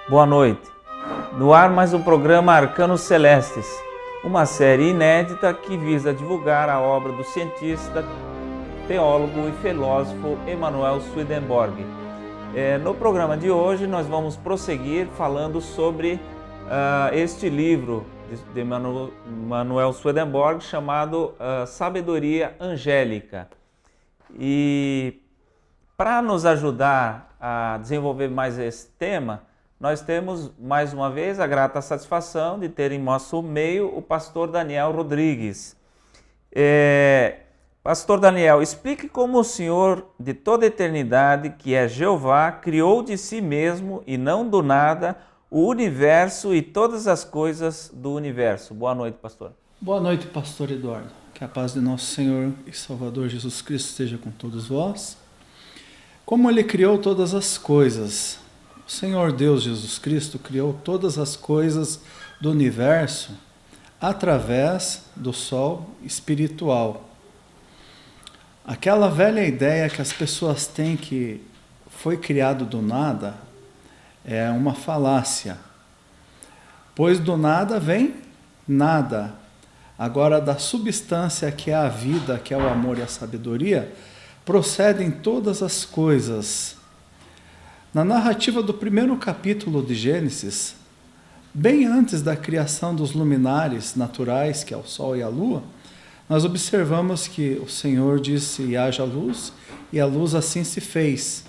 Boa noite. No ar mais um programa Arcanos Celestes, uma série inédita que visa divulgar a obra do cientista, teólogo e filósofo Emanuel Swedenborg. No programa de hoje nós vamos prosseguir falando sobre este livro de Emanuel Swedenborg chamado Sabedoria Angélica. E para nos ajudar a desenvolver mais esse tema, nós temos mais uma vez a grata satisfação de ter em nosso meio o pastor Daniel Rodrigues. Pastor Daniel, explique como o Senhor de toda a eternidade, que é Jeová, criou de si mesmo e não do nada o universo e todas as coisas do universo. Boa noite, pastor. Boa noite, pastor Eduardo. Que a paz de nosso Senhor e Salvador Jesus Cristo esteja com todos vós. Como Ele criou todas as coisas, o Senhor Deus Jesus Cristo criou todas as coisas do universo através do sol espiritual. Aquela velha ideia que as pessoas têm que foi criado do nada é uma falácia, pois do nada vem nada. Agora, da substância que é a vida, que é o amor e a sabedoria, procedem todas as coisas. Na narrativa do primeiro capítulo de Gênesis, bem antes da criação dos luminares naturais, que é o Sol e a Lua, nós observamos que o Senhor disse: haja luz, e a luz assim se fez.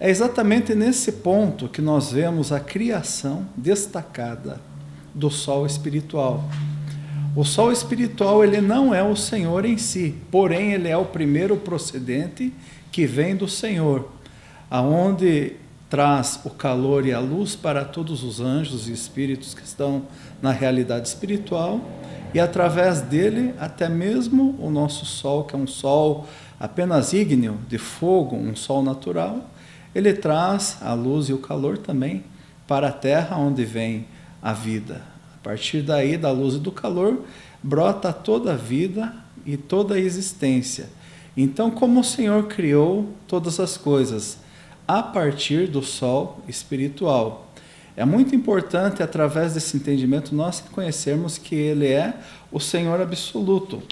É exatamente nesse ponto que nós vemos a criação destacada do Sol espiritual. O Sol espiritual, ele não é o Senhor em si, porém ele é o primeiro procedente que vem do Senhor, aonde traz o calor e a luz para todos os anjos e espíritos que estão na realidade espiritual, e através dele até mesmo o nosso Sol, que é um Sol apenas ígneo, de fogo, um Sol natural, ele traz a luz e o calor também para a terra onde vem a vida. A partir daí, da luz e do calor, brota toda a vida e toda a existência. Então, como o Senhor criou todas as coisas? A partir do sol espiritual. É muito importante, através desse entendimento, nós conhecermos que Ele é o Senhor absoluto.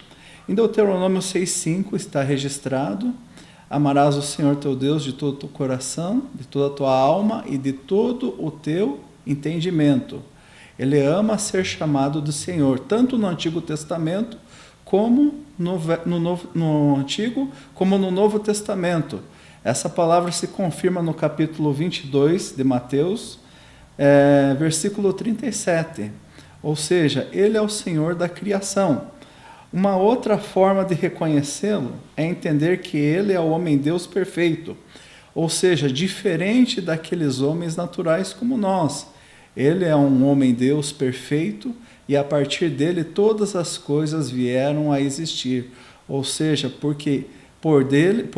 Em Deuteronômio 6,5 está registrado: amarás o Senhor teu Deus de todo o teu coração, de toda a tua alma e de todo o teu entendimento. Ele ama ser chamado de Senhor, tanto no Antigo Testamento, como no Antigo, como no Novo Testamento. Essa palavra se confirma no capítulo 22 de Mateus, versículo 37. Ou seja, Ele é o Senhor da criação. Uma outra forma de reconhecê-lo é entender que Ele é o homem-deus perfeito, ou seja, diferente daqueles homens naturais como nós. Ele é um homem-deus perfeito e a partir dele todas as coisas vieram a existir. Ou seja, porque por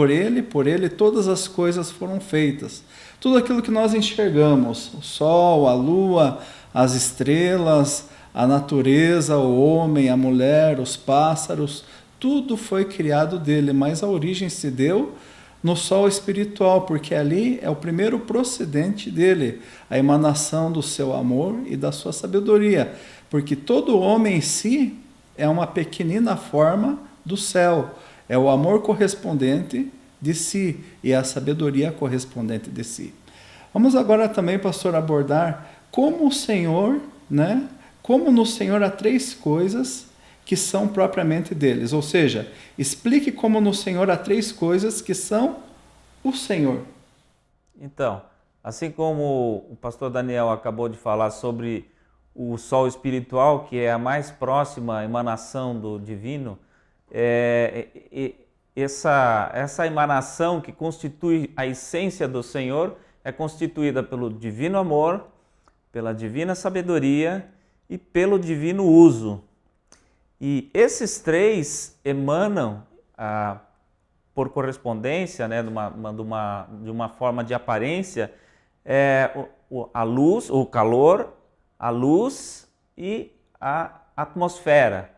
ele todas as coisas foram feitas. Tudo aquilo que nós enxergamos, o sol, a lua, as estrelas, a natureza, o homem, a mulher, os pássaros, tudo foi criado dele, mas a origem se deu no sol espiritual, porque ali é o primeiro procedente dele, a emanação do seu amor e da sua sabedoria, porque todo homem em si é uma pequenina forma do céu, é o amor correspondente de si e a sabedoria correspondente de si. Vamos agora também, pastor, abordar como o Senhor, como no Senhor há três coisas que são propriamente deles, ou seja, explique como no Senhor há três coisas que são o Senhor. Então, assim como o pastor Daniel acabou de falar sobre o sol espiritual, que é a mais próxima emanação do divino, essa emanação que constitui a essência do Senhor é constituída pelo divino amor, pela divina sabedoria e pelo divino uso. E esses três emanam por correspondência, de uma forma de aparência, a luz, o calor, a luz e a atmosfera.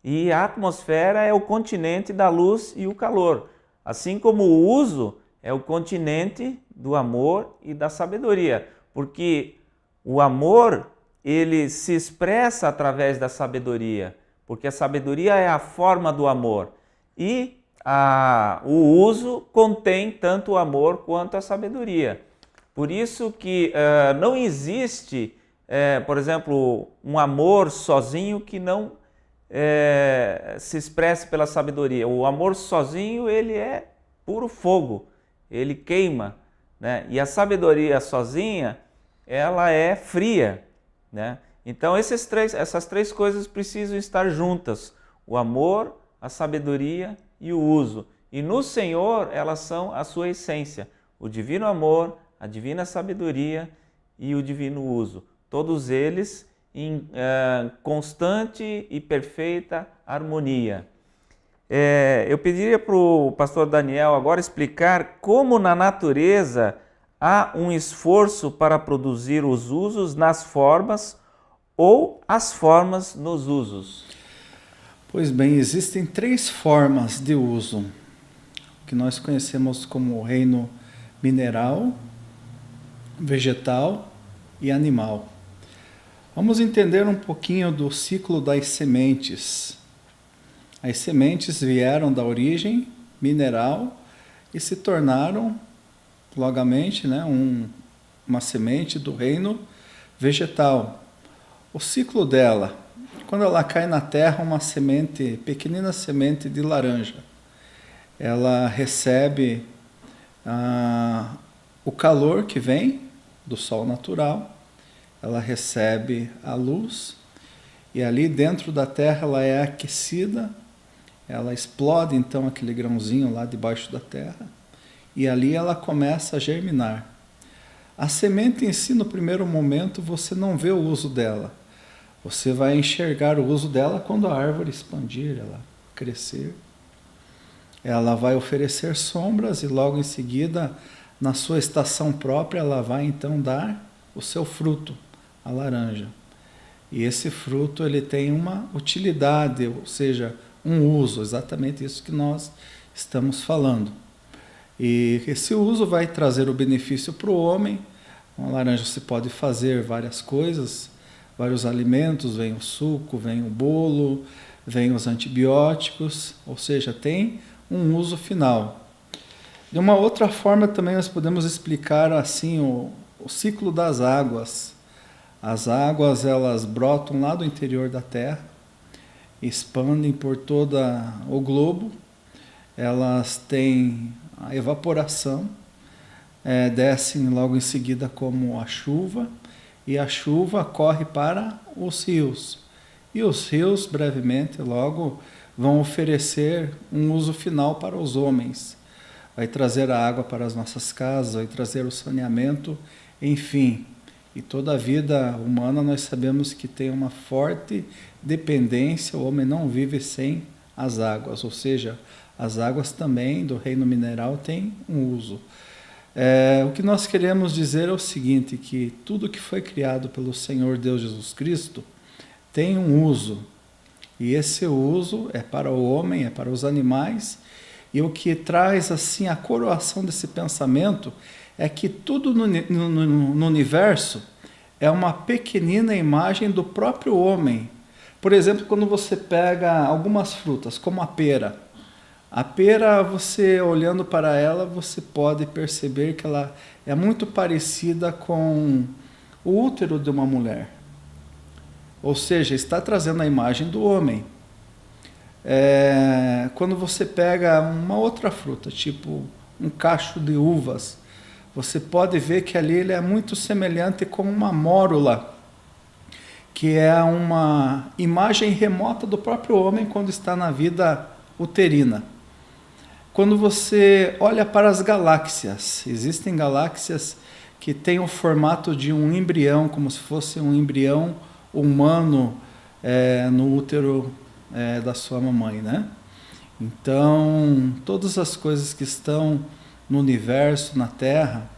E a atmosfera é o continente da luz e o calor. Assim como o uso é o continente do amor e da sabedoria. Porque O amor, ele se expressa através da sabedoria, porque a sabedoria é a forma do amor. E o uso contém tanto o amor quanto a sabedoria. Por isso que não existe, por exemplo, um amor sozinho que não se expresse pela sabedoria. O amor sozinho, ele é puro fogo, ele queima, né? E a sabedoria sozinha, ela é fria, né? Então essas três coisas precisam estar juntas: o amor, a sabedoria e o uso. E no Senhor elas são a sua essência: o divino amor, a divina sabedoria e o divino uso. Todos eles em constante e perfeita harmonia. Eu pediria para o pastor Daniel agora explicar como na natureza há um esforço para produzir os usos nas formas ou as formas nos usos. Pois bem, existem 3 formas de uso, que nós conhecemos como o reino mineral, vegetal e animal. Vamos entender um pouquinho do ciclo das sementes. As sementes vieram da origem mineral e se tornaram, logamente, né, uma semente do reino vegetal. O ciclo dela, quando ela cai na terra, uma semente, pequenina semente de laranja, ela recebe o calor que vem do sol natural, ela recebe a luz e ali dentro da terra ela é aquecida, ela explode então aquele grãozinho lá debaixo da terra e ali ela começa a germinar. A semente em si, no primeiro momento, você não vê o uso dela. Você vai enxergar o uso dela quando a árvore expandir, ela crescer. Ela vai oferecer sombras e logo em seguida, na sua estação própria, ela vai então dar o seu fruto, a laranja. E esse fruto ele tem uma utilidade, ou seja, um uso, exatamente isso que nós estamos falando. E esse uso vai trazer o benefício para o homem. Com a laranja se pode fazer várias coisas, vários alimentos, vem o suco, vem o bolo, vem os antibióticos, ou seja, tem um uso final. De uma outra forma também nós podemos explicar assim o ciclo das águas. As águas elas brotam lá do interior da terra, expandem por todo o globo, elas têm a evaporação, descem logo em seguida como a chuva, e a chuva corre para os rios. E os rios, brevemente, logo vão oferecer um uso final para os homens. Vai trazer a água para as nossas casas, vai trazer o saneamento, enfim. E toda a vida humana nós sabemos que tem uma forte dependência, o homem não vive sem as águas, ou seja, as águas também do reino mineral têm um uso. O que nós queremos dizer é o seguinte, que tudo que foi criado pelo Senhor Deus Jesus Cristo tem um uso. E esse uso é para o homem, é para os animais. E o que traz assim a coroação desse pensamento é que tudo no universo é uma pequenina imagem do próprio homem. Por exemplo, quando você pega algumas frutas, como a pera, você olhando para ela, você pode perceber que ela é muito parecida com o útero de uma mulher. Ou seja, está trazendo a imagem do homem. Quando você pega uma outra fruta, tipo um cacho de uvas, você pode ver que ali ele é muito semelhante com uma mórula, que é uma imagem remota do próprio homem quando está na vida uterina. Quando você olha para as galáxias, existem galáxias que têm o formato de um embrião, como se fosse um embrião humano no útero da sua mamãe, né? Então, todas as coisas que estão no universo, na Terra,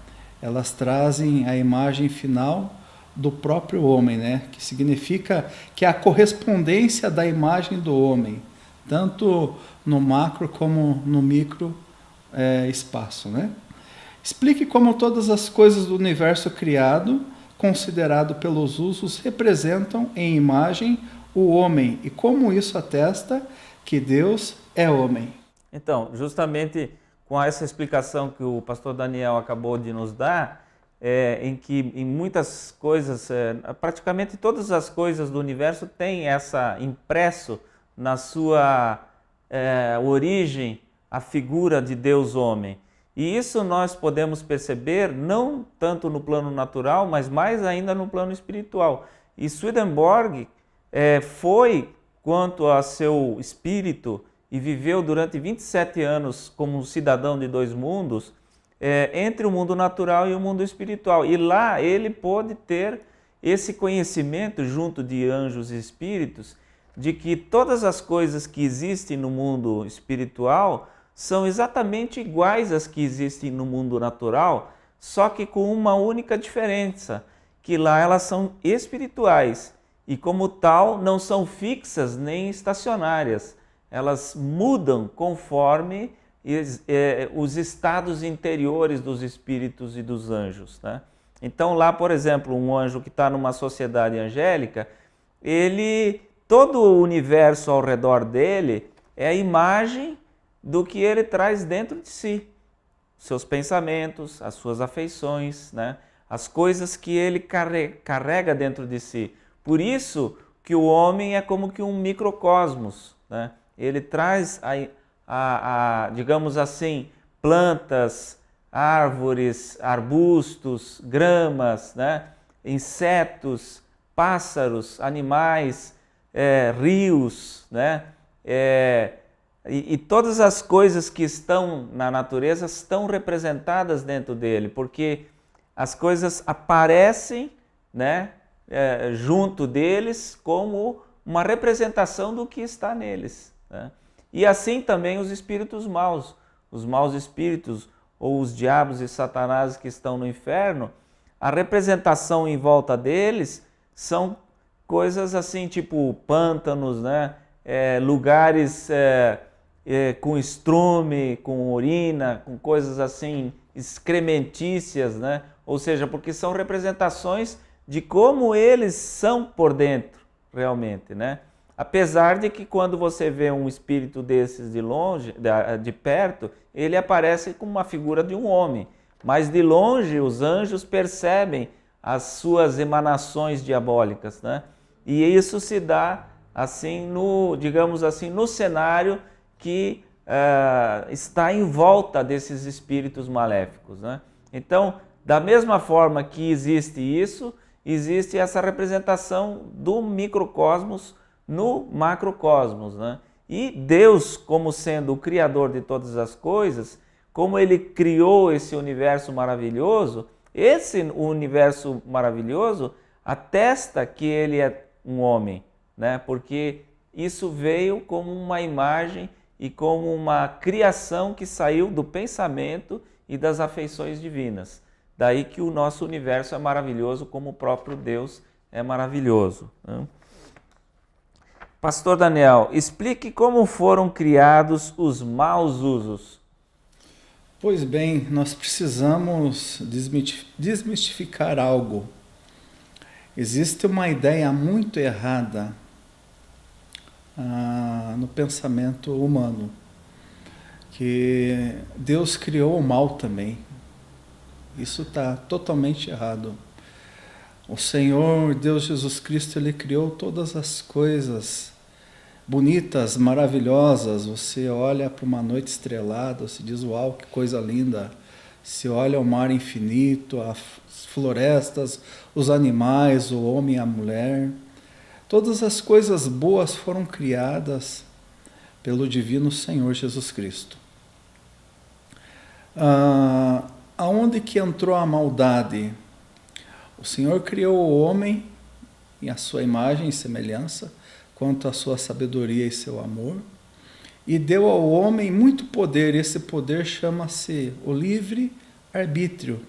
elas trazem a imagem final do próprio homem, né? Que significa que é a correspondência da imagem do homem, tanto no macro como no micro espaço, né? Explique como todas as coisas do universo criado considerado pelos usos, representam em imagem o homem, e como isso atesta que Deus é homem. Então, justamente com essa explicação que o pastor Daniel acabou de nos dar, em que em muitas coisas, praticamente todas as coisas do universo têm essa impresso na sua origem a figura de Deus homem. E isso nós podemos perceber não tanto no plano natural, mas mais ainda no plano espiritual. E Swedenborg foi, quanto a seu espírito, e viveu durante 27 anos como um cidadão de dois mundos, entre o mundo natural e o mundo espiritual. E lá ele pôde ter esse conhecimento junto de anjos e espíritos, de que todas as coisas que existem no mundo espiritual são exatamente iguais às que existem no mundo natural, só que com uma única diferença, que lá elas são espirituais e, como tal, não são fixas nem estacionárias. Elas mudam conforme os estados interiores dos espíritos e dos anjos, né? Então lá, por exemplo, um anjo que está numa sociedade angélica, todo o universo ao redor dele é a imagem do que ele traz dentro de si. Seus pensamentos, as suas afeições, né? As coisas que ele carrega dentro de si. Por isso que o homem é como que um microcosmos, né? Ele traz, digamos assim, plantas, árvores, arbustos, gramas, né? Insetos, pássaros, animais, rios, né? E todas as coisas que estão na natureza estão representadas dentro dele, porque as coisas aparecem, né, junto deles como uma representação do que está neles, né? E assim também os espíritos maus, os maus espíritos ou os diabos e satanás que estão no inferno, a representação em volta deles são coisas assim, tipo pântanos, né? Lugares com estrume, com urina, com coisas assim excrementícias, né? Ou seja, porque são representações de como eles são por dentro, realmente, né? Apesar de que quando você vê um espírito desses de longe, de perto, ele aparece como uma figura de um homem, mas de longe os anjos percebem as suas emanações diabólicas, né? E isso se dá assim digamos assim, no cenário que está em volta desses espíritos maléficos, né? Então, da mesma forma que existe isso, existe essa representação do microcosmos no macrocosmos, né? E Deus, como sendo o criador de todas as coisas, como ele criou esse universo maravilhoso, esse universo maravilhoso atesta que ele é um homem, né? Porque isso veio como uma imagem e como uma criação que saiu do pensamento e das afeições divinas. Daí que o nosso universo é maravilhoso, como o próprio Deus é maravilhoso, né? Pastor Daniel, explique como foram criados os maus usos. Pois bem, nós precisamos desmistificar algo. Existe uma ideia muito errada no pensamento humano, que Deus criou o mal também. Isso está totalmente errado. O Senhor, Deus Jesus Cristo, Ele criou todas as coisas bonitas, maravilhosas. Você olha para uma noite estrelada, você diz, uau, que coisa linda. Se olha o mar infinito, as florestas, os animais, o homem e a mulher. Todas as coisas boas foram criadas pelo divino Senhor Jesus Cristo. Aonde que entrou a maldade? O Senhor criou o homem em a sua imagem e semelhança, quanto à sua sabedoria e seu amor, e deu ao homem muito poder. Esse poder chama-se o livre-arbítrio,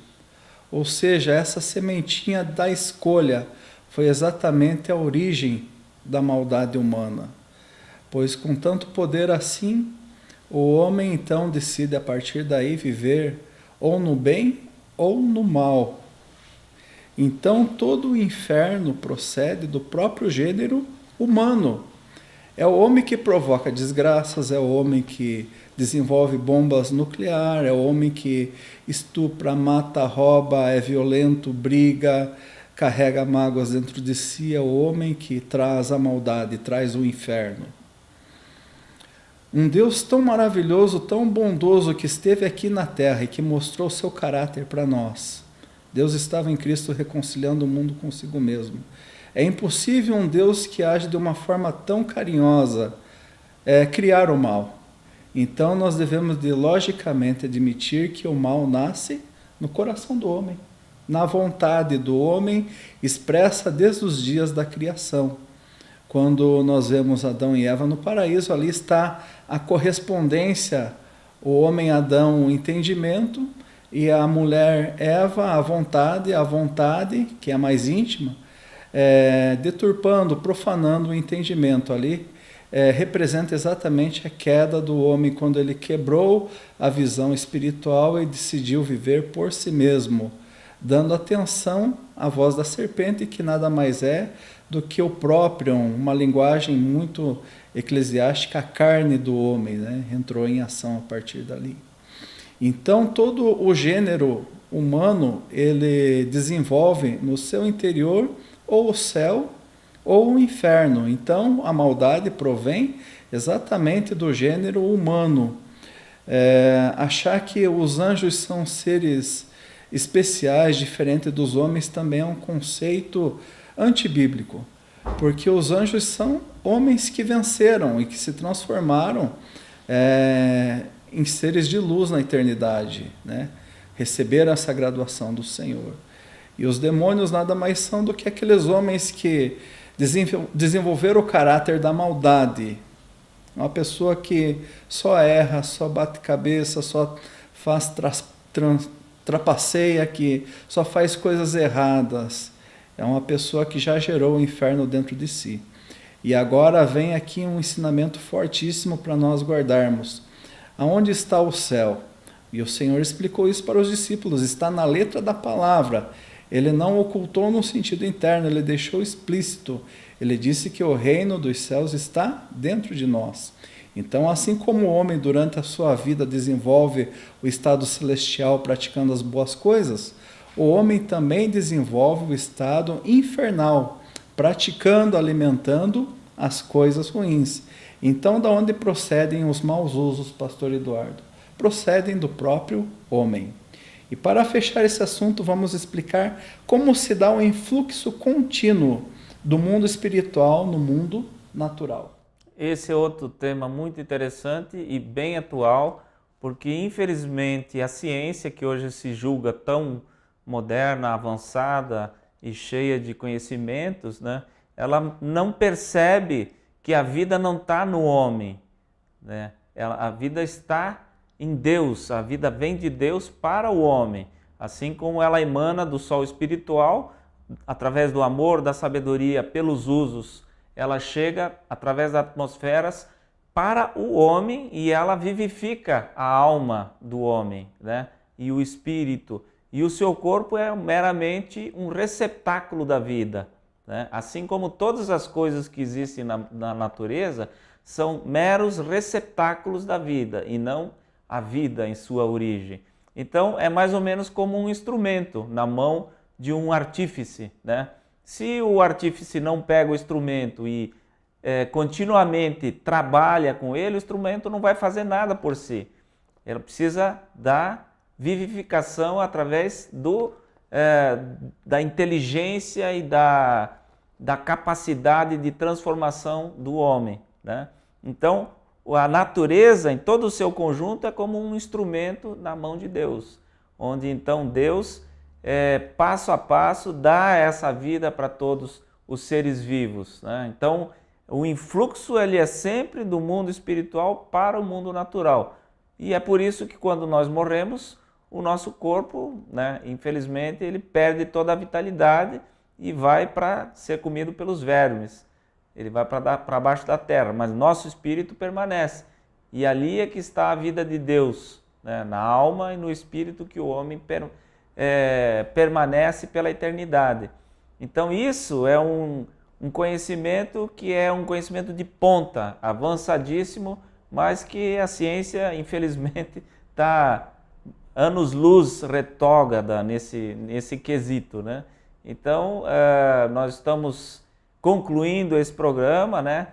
ou seja, essa sementinha da escolha foi exatamente a origem da maldade humana, pois com tanto poder assim, o homem então decide a partir daí viver ou no bem ou no mal. Então todo o inferno procede do próprio gênero humano. É o homem que provoca desgraças, é o homem que desenvolve bombas nucleares, é o homem que estupra, mata, rouba, é violento, briga, carrega mágoas dentro de si, é o homem que traz a maldade, traz o inferno. Um Deus tão maravilhoso, tão bondoso, que esteve aqui na terra e que mostrou seu caráter para nós. Deus estava em Cristo reconciliando o mundo consigo mesmo. É impossível um Deus que age de uma forma tão carinhosa criar o mal. Então nós devemos de logicamente admitir que o mal nasce no coração do homem, na vontade do homem expressa desde os dias da criação. Quando nós vemos Adão e Eva no paraíso, ali está a correspondência, o homem Adão, o entendimento, e a mulher Eva, a vontade, que é a mais íntima, deturpando, profanando o entendimento ali, representa exatamente a queda do homem, quando ele quebrou a visão espiritual e decidiu viver por si mesmo, dando atenção à voz da serpente, que nada mais é do que o próprio, uma linguagem muito eclesiástica, a carne do homem, né? Entrou em ação a partir dali. Então todo o gênero humano, ele desenvolve no seu interior ou o céu ou o inferno. Então a maldade provém exatamente do gênero humano. Achar que os anjos são seres especiais, diferentes dos homens, também é um conceito antibíblico, porque os anjos são homens que venceram e que se transformaram em seres de luz na eternidade, né? Receberam essa graduação do Senhor. E os demônios nada mais são do que aqueles homens que desenvolveram o caráter da maldade. Uma pessoa que só erra, só bate cabeça, só faz trapaceia, que só faz coisas erradas. É uma pessoa que já gerou o inferno dentro de si. E agora vem aqui um ensinamento fortíssimo para nós guardarmos. Aonde está o céu? E o Senhor explicou isso para os discípulos, está na letra da palavra. Ele não ocultou no sentido interno, ele deixou explícito. Ele disse que o reino dos céus está dentro de nós. Então, assim como o homem durante a sua vida desenvolve o estado celestial praticando as boas coisas, o homem também desenvolve o estado infernal, praticando, alimentando as coisas ruins. Então, da onde procedem os maus usos, pastor Eduardo? Procedem do próprio homem. E para fechar esse assunto, vamos explicar como se dá o influxo contínuo do mundo espiritual no mundo natural. Esse é outro tema muito interessante e bem atual, porque infelizmente a ciência, que hoje se julga tão moderna, avançada e cheia de conhecimentos, né, ela não percebe que a vida não está no homem, né? A vida está em Deus, a vida vem de Deus para o homem, assim como ela emana do sol espiritual, através do amor, da sabedoria, pelos usos, ela chega através das atmosferas para o homem e ela vivifica a alma do homem, né? E o espírito. E o seu corpo é meramente um receptáculo da vida, né? Assim como todas as coisas que existem na natureza são meros receptáculos da vida e não a vida em sua origem. Então é mais ou menos como um instrumento na mão de um artífice, né? Se o artífice não pega o instrumento e continuamente trabalha com ele, o instrumento não vai fazer nada por si. Ele precisa da vivificação através da inteligência e da capacidade de transformação do homem, né? Então, a natureza, em todo o seu conjunto, é como um instrumento na mão de Deus, onde então Deus, passo a passo, dá essa vida para todos os seres vivos, né? Então, o influxo ele é sempre do mundo espiritual para o mundo natural. E é por isso que quando nós morremos, o nosso corpo, né, infelizmente, ele perde toda a vitalidade e vai para ser comido pelos vermes. Ele vai para baixo da terra, mas nosso espírito permanece. E ali é que está a vida de Deus, né, na alma e no espírito que o homem permanece pela eternidade. Então isso é um conhecimento que é um conhecimento de ponta, avançadíssimo, mas que a ciência, infelizmente, está anos-luz retrógrada nesse quesito, né? Então, nós estamos concluindo esse programa, né?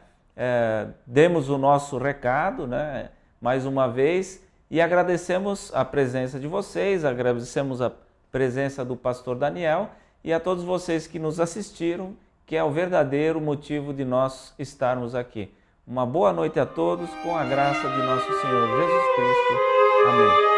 Demos o nosso recado, né? Mais uma vez, e agradecemos a presença de vocês, agradecemos a presença do pastor Daniel e a todos vocês que nos assistiram, que é o verdadeiro motivo de nós estarmos aqui. Uma boa noite a todos, com a graça de nosso Senhor Jesus Cristo. Amém.